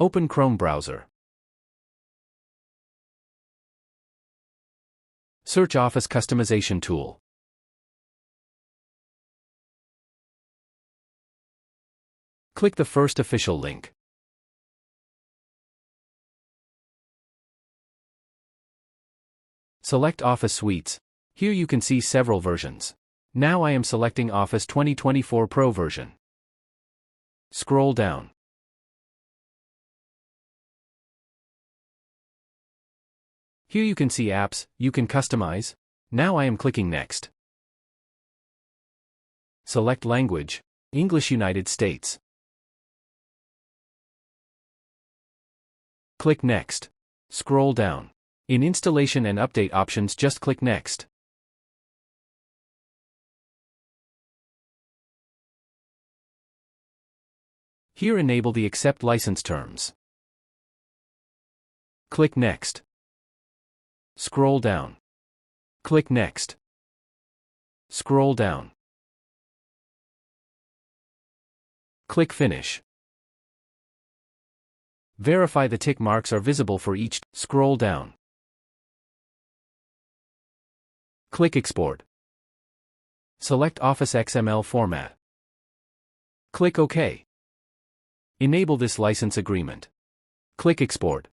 Open Chrome browser. Search Office Customization tool. Click the first official link. Select Office Suites. Here you can see several versions. Now I am selecting Office 2024 Pro version. Scroll down. Here you can see apps you can customize. Now I am clicking Next. Select language, English United States. Click Next. Scroll down. In Installation and Update options, just click Next. Here enable the Accept license terms. Click Next. Scroll down. Click Next. Scroll down. Click Finish. Verify the tick marks are visible for each. Scroll down. Click Export. Select Office XML format. Click OK. Enable this license agreement. Click Export.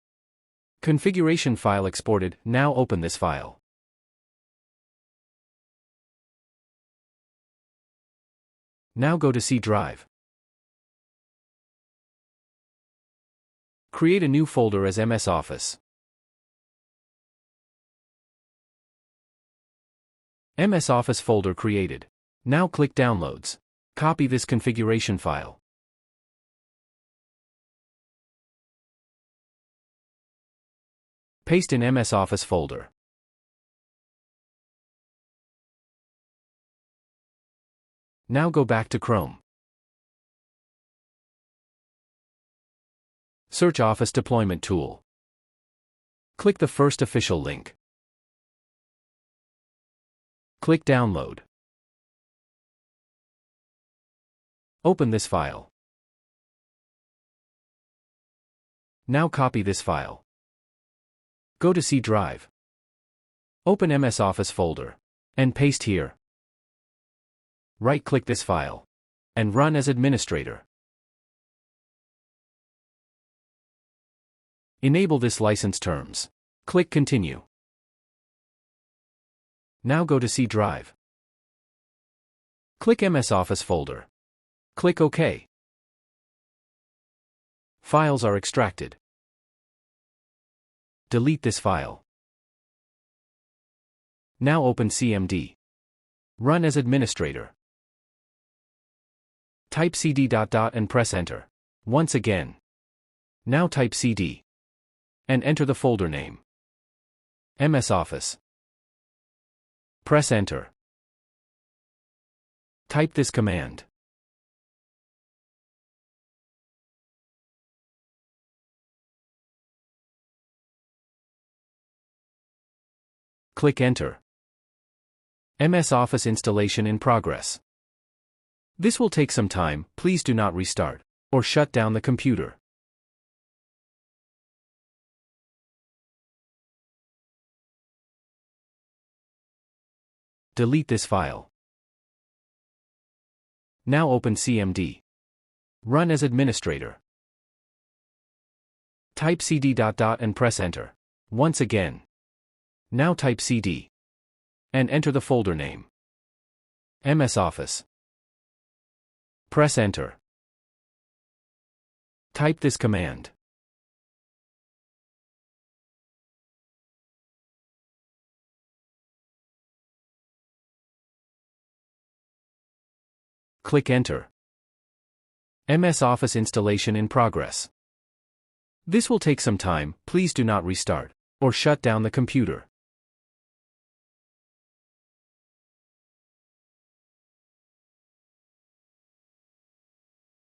Configuration file exported. Now open this file. Now go to C drive. Create a new folder as MS Office. MS Office folder created. Now click Downloads. Copy this configuration file. Paste in MS Office folder. Now go back to Chrome. Search Office Deployment tool. Click the first official link. Click Download. Open this file. Now copy this file. Go to C drive. Open MS Office folder. And paste here. Right-click this file. And run as administrator. Enable this license terms. Click Continue. Now go to C drive. Click MS Office folder. Click OK. Files are extracted. Delete this file. Now open Cmd. Run as administrator. Type cd ... and press enter. Once again. Now type cd. And enter the folder name. MS Office. Press enter. Type this command. Click Enter. MS Office installation in progress. This will take some time. Please do not restart or shut down the computer. Delete this file. Now open Cmd. Run as administrator. Type cd ... and press enter. Once again. Now type cd. And enter the folder name. MS Office. Press enter. Type this command. Click Enter. MS Office installation in progress. This will take some time. Please do not restart or shut down the computer.